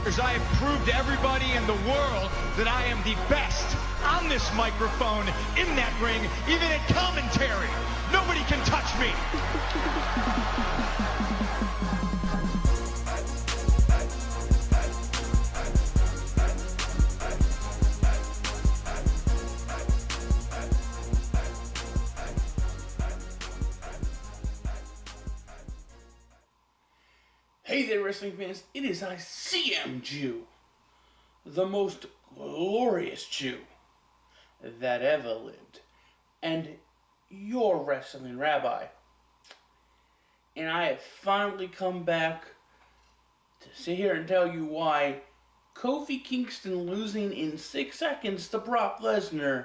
I have proved to everybody in the world that I am the best on this microphone, in that ring, even at commentary. Nobody can touch me. Hey there, wrestling fans. It is I, CM Jew, the most glorious Jew that ever lived, and your wrestling rabbi. And I have finally come back to sit here and tell you why Kofi Kingston losing in 6 seconds to Brock Lesnar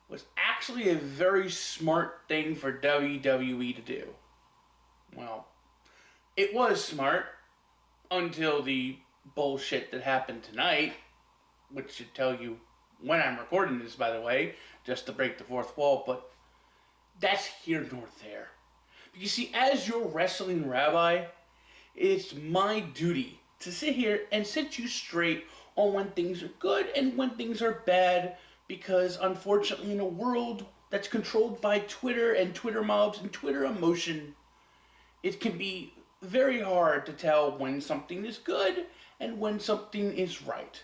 was actually a very smart thing for WWE to do. Well, it was smart until the bullshit that happened tonight, which should tell you when I'm recording this, by the way, just to break the fourth wall, but that's here nor there. Because see, as your wrestling rabbi, it's my duty to sit here and set you straight on when things are good and when things are bad, because unfortunately in a world that's controlled by Twitter and Twitter mobs and Twitter emotion, it can be very hard to tell when something is good and when something is right.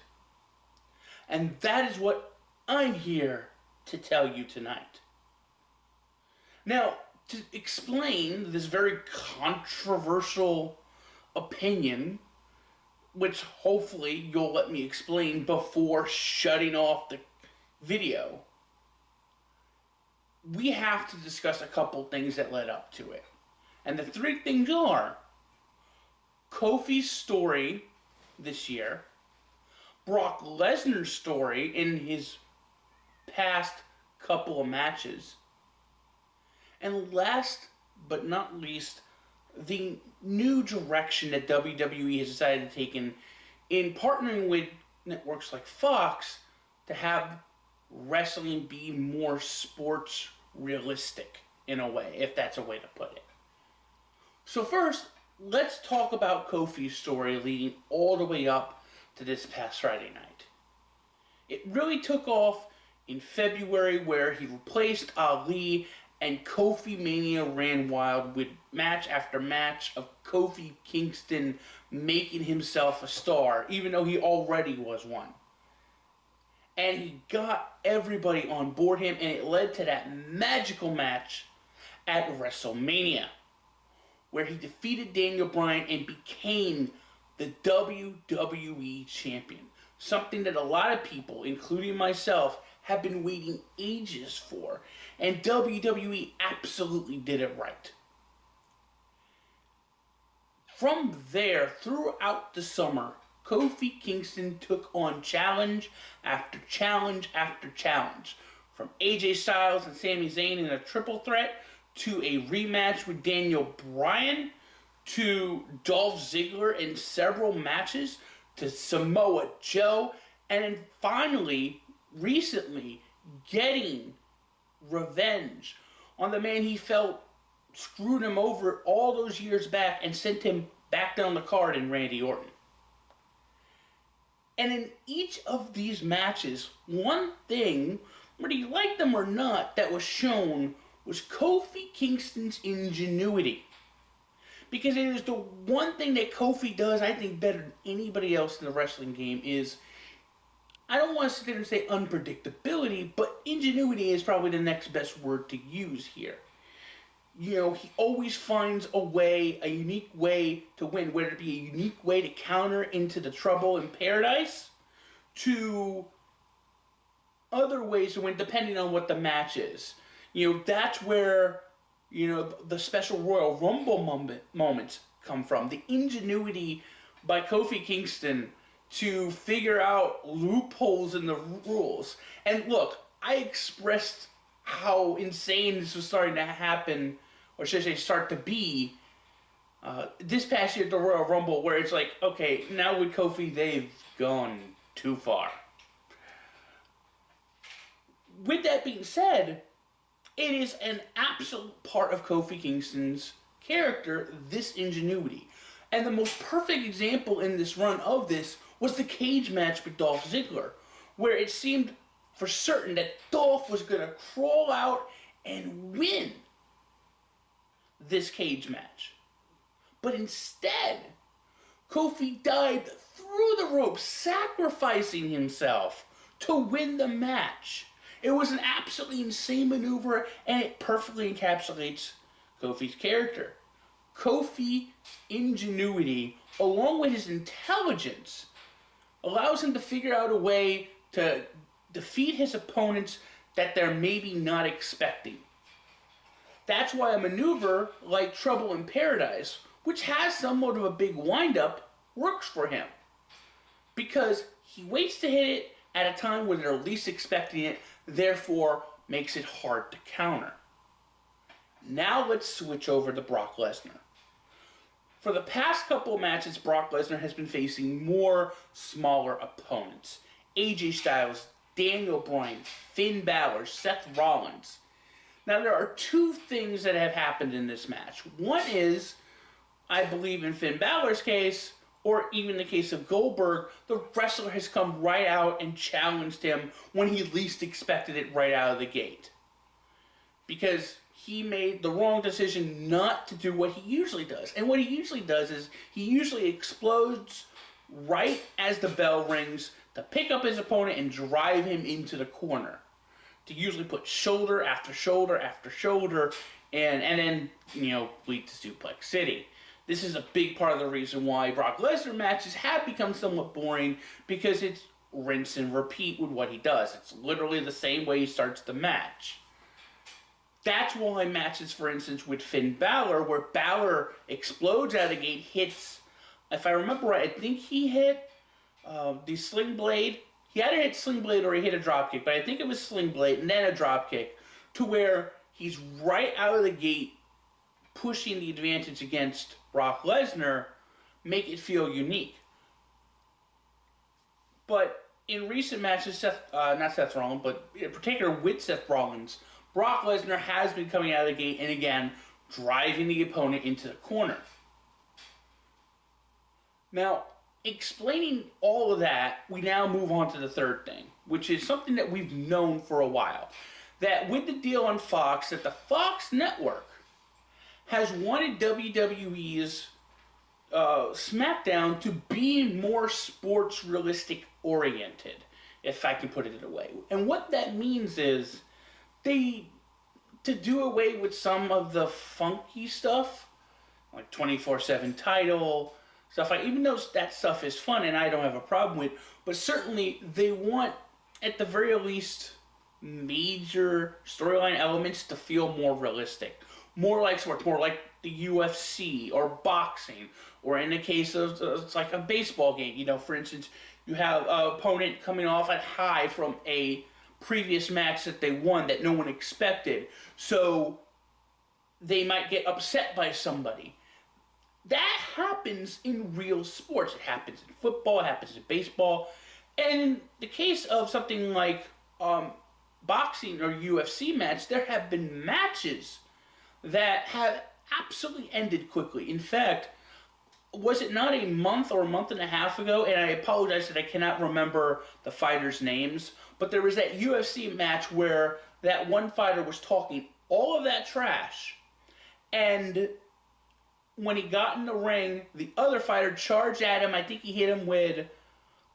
And that is what I'm here to tell you tonight. Now, to explain this very controversial opinion, which hopefully you'll let me explain before shutting off the video, we have to discuss a couple things that led up to it. And the three things are Kofis Story this year, Brock Lesnar's story in his past couple of matches, and last but not least, the new direction that WWE has decided to take in partnering with networks like Fox to have wrestling be more sports realistic in a way, if that's a way to put it. So first, let's talk about Kofi's story leading all the way up to this past Friday night. It really took off in February, where he replaced Ali, and Kofi Mania ran wild with match after match of Kofi Kingston making himself a star, even though he already was one. And he got everybody on board him, and it led to that magical match at WrestleMania, where he defeated Daniel Bryan and became the WWE Champion. Something that a lot of people, including myself, have been waiting ages for. And WWE absolutely did it right. From there, throughout the summer, Kofi Kingston took on challenge after challenge after challenge. From AJ Styles and Sami Zayn in a triple threat, to a rematch with Daniel Bryan, to Dolph Ziggler in several matches, to Samoa Joe, and then finally, recently, getting revenge on the man he felt screwed him over all those years back and sent him back down the card in Randy Orton. And in each of these matches, one thing, whether you like them or not, that was shown was Kofi Kingston's ingenuity. Because it is the one thing that Kofi does, I think, better than anybody else in the wrestling game is, I don't want to sit there and say unpredictability, but ingenuity is probably the next best word to use here. You know, he always finds a way, a unique way to win, whether it be a unique way to counter into the trouble in paradise, to other ways to win, depending on what the match is. You know, that's where, you know, the special Royal Rumble moments come from. The ingenuity by Kofi Kingston to figure out loopholes in the rules. And look, I expressed how insane this was starting to happen, or should I say start to be, this past year at the Royal Rumble, where it's like, okay, now with Kofi, they've gone too far. With that being said, it is an absolute part of Kofi Kingston's character, this ingenuity. And the most perfect example in this run of this was the cage match with Dolph Ziggler, where it seemed for certain that Dolph was going to crawl out and win this cage match. But instead, Kofi dived through the ropes, sacrificing himself to win the match. It was an absolutely insane maneuver, and it perfectly encapsulates Kofi's character. Kofi Ingenuity, along with his intelligence, allows him to figure out a way to defeat his opponents that they're maybe not expecting. That's why a maneuver like Trouble in Paradise, which has somewhat of a big wind-up, works for him. Because he waits to hit it at a time when they're least expecting it, therefore makes it hard to counter. Now let's switch over to Brock Lesnar. For the past couple of matches, Brock Lesnar has been facing more smaller opponents. AJ Styles, Daniel Bryan, Finn Balor, Seth Rollins. Now there are two things that have happened in this match. One is, I believe in Finn Balor's case, or even the case of Goldberg, the wrestler has come right out and challenged him when he least expected it right out of the gate. Because he made the wrong decision not to do what he usually does. And what he usually does is he usually explodes right as the bell rings to pick up his opponent and drive him into the corner. To usually put shoulder after shoulder after shoulder and then, lead to Suplex City. This is a big part of the reason why Brock Lesnar matches have become somewhat boring, because it's rinse and repeat with what he does. It's literally the same way he starts the match. That's why matches, for instance, with Finn Balor, where Balor explodes out of the gate, hits, if I remember right, I think he hit the Sling Blade. He either hit Sling Blade or he hit a dropkick, but I think it was Sling Blade and then a dropkick, to where he's right out of the gate pushing the advantage against Brock Lesnar, make it feel unique. But in recent matches, not Seth Rollins, but in particular with Seth Rollins, Brock Lesnar has been coming out of the gate and again driving the opponent into the corner. Now, explaining all of that, we now move on to the third thing, which is something that we've known for a while. That with the deal on Fox, that the Fox network has wanted WWE's Smackdown to be more sports realistic oriented, if I can put it in a way. And what that means is to do away with some of the funky stuff, like 24/7 title, stuff like, even though that stuff is fun and I don't have a problem with, but certainly they want, at the very least, major storyline elements to feel more realistic. More like sports, more like the UFC or boxing, or in the case of it's like a baseball game. For instance, you have an opponent coming off at high from a previous match that they won that no one expected, so they might get upset by somebody. That happens in real sports. It happens in football, it happens in baseball, and in the case of something like boxing or UFC match, there have been matches that have absolutely ended quickly. In fact, was it not a month or a month and a half ago, and I apologize that I cannot remember the fighters' names, but there was that UFC match where that one fighter was talking all of that trash, and when he got in the ring, the other fighter charged at him. I think he hit him with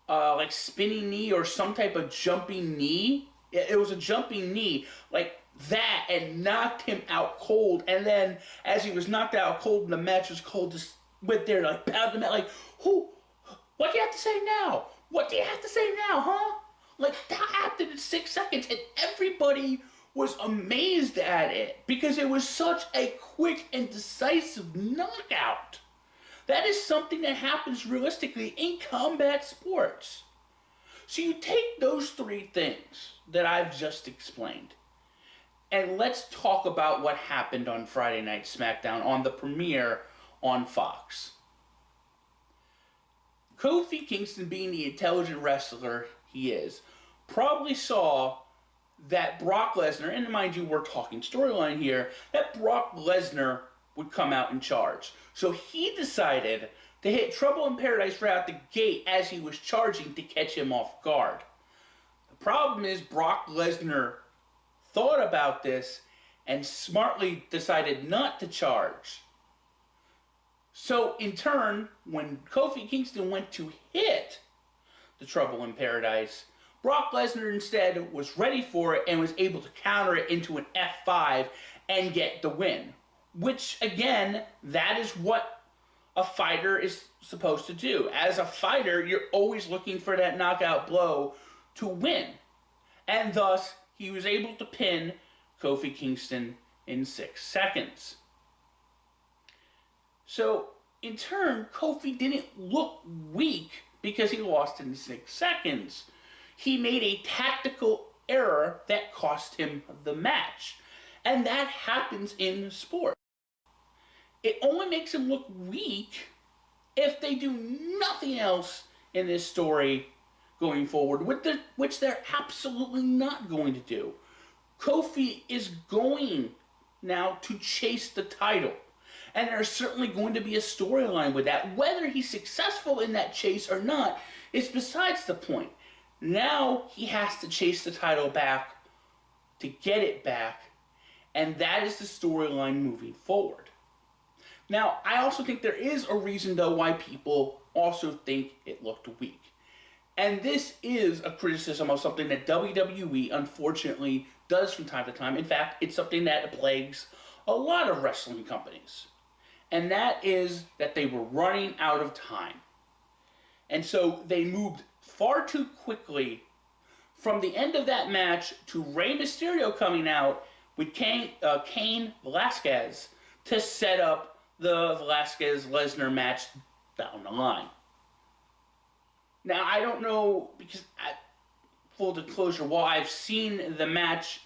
like spinning knee or some type of jumping knee. It was a jumping knee, like that, and knocked him out cold. And then as he was knocked out cold and the match was cold, just went there like pounded him out, like, what do you have to say now? What do you have to say now, huh? Like, that happened in 6 seconds, and everybody was amazed at it because it was such a quick and decisive knockout. That is something that happens realistically in combat sports. So you take those three things that I've just explained, and let's talk about what happened on Friday Night SmackDown on the premiere on Fox. Kofi Kingston, being the intelligent wrestler he is, probably saw that Brock Lesnar, and mind you, we're talking storyline here, that Brock Lesnar would come out and charge. So he decided to hit Trouble in Paradise right out the gate as he was charging to catch him off guard. The problem is Brock Lesnar thought about this and smartly decided not to charge. So in turn, when Kofi Kingston went to hit the Trouble in Paradise, Brock Lesnar instead was ready for it and was able to counter it into an F5 and get the win. Which, again, that is what a fighter is supposed to do. As a fighter, you're always looking for that knockout blow to win. And thus, he was able to pin Kofi Kingston in 6 seconds. So, in turn, Kofi didn't look weak because he lost in 6 seconds. He made a tactical error that cost him the match. And that happens in sport. It only makes him look weak if they do nothing else in this story going forward, which they're absolutely not going to do. Kofi is going now to chase the title. And there's certainly going to be a storyline with that. Whether he's successful in that chase or not is besides the point. Now he has to chase the title back to get it back. And that is the storyline moving forward. Now, I also think there is a reason, though, why people also think it looked weak. And this is a criticism of something that WWE, unfortunately, does from time to time. In fact, it's something that plagues a lot of wrestling companies. And that is that they were running out of time. And so they moved far too quickly from the end of that match to Rey Mysterio coming out with Cain Velasquez to set up the Velasquez-Lesnar match down the line. Now, I don't know, because full disclosure, while I've seen the match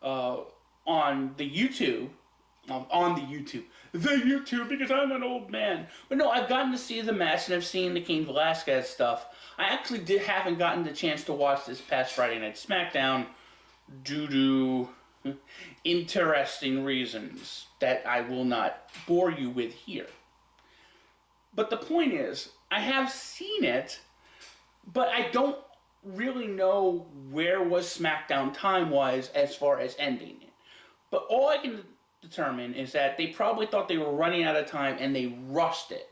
on the YouTube, because I'm an old man. But no, I've gotten to see the match and I've seen the Cain Velasquez stuff. I actually haven't gotten the chance to watch this past Friday Night Smackdown due to interesting reasons that I will not bore you with here. But the point is, I have seen it, but I don't really know where was SmackDown time-wise as far as ending it. But all I can determine is that they probably thought they were running out of time and they rushed it.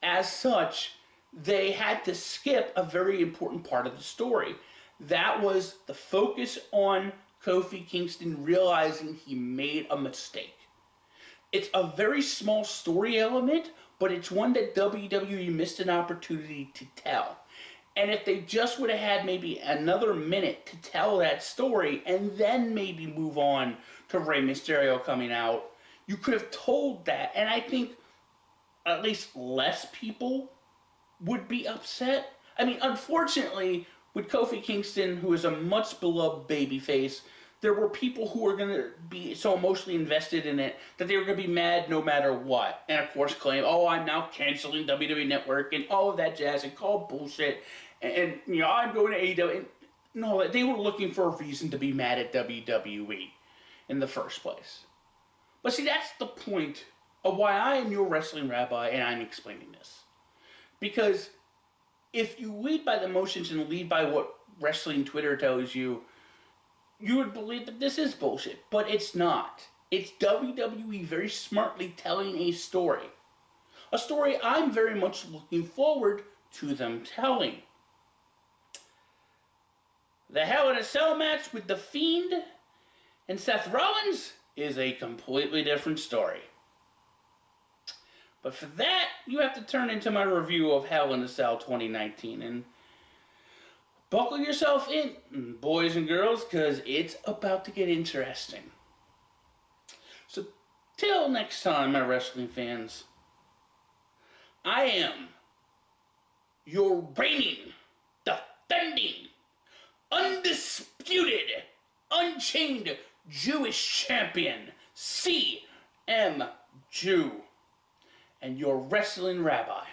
As such, they had to skip a very important part of the story. That was the focus on Kofi Kingston realizing he made a mistake. It's a very small story element, but it's one that WWE missed an opportunity to tell. And if they just would have had maybe another minute to tell that story and then maybe move on to Rey Mysterio coming out, you could have told that. And I think at least less people would be upset. I mean, unfortunately, with Kofi Kingston, who is a much beloved babyface, there were people who were going to be so emotionally invested in it that they were going to be mad no matter what. And of course claim, oh, I'm now canceling WWE Network and all of that jazz and call bullshit. And you know, I'm going to AEW. And no, they were looking for a reason to be mad at WWE in the first place. But see, that's the point of why I am your wrestling rabbi and I'm explaining this. Because if you lead by the emotions and lead by what wrestling Twitter tells you, you would believe that this is bullshit. But it's not. It's WWE very smartly telling a story. A story I'm very much looking forward to them telling. The Hell in a Cell match with The Fiend and Seth Rollins is a completely different story. But for that, you have to turn into my review of Hell in a Cell 2019 and buckle yourself in, boys and girls, because it's about to get interesting. So, till next time, my wrestling fans, I am your reigning, defending, undisputed, unchained Jewish champion, CM Jew, and your wrestling rabbi.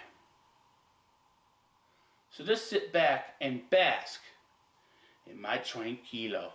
So just sit back and bask in my tranquilo.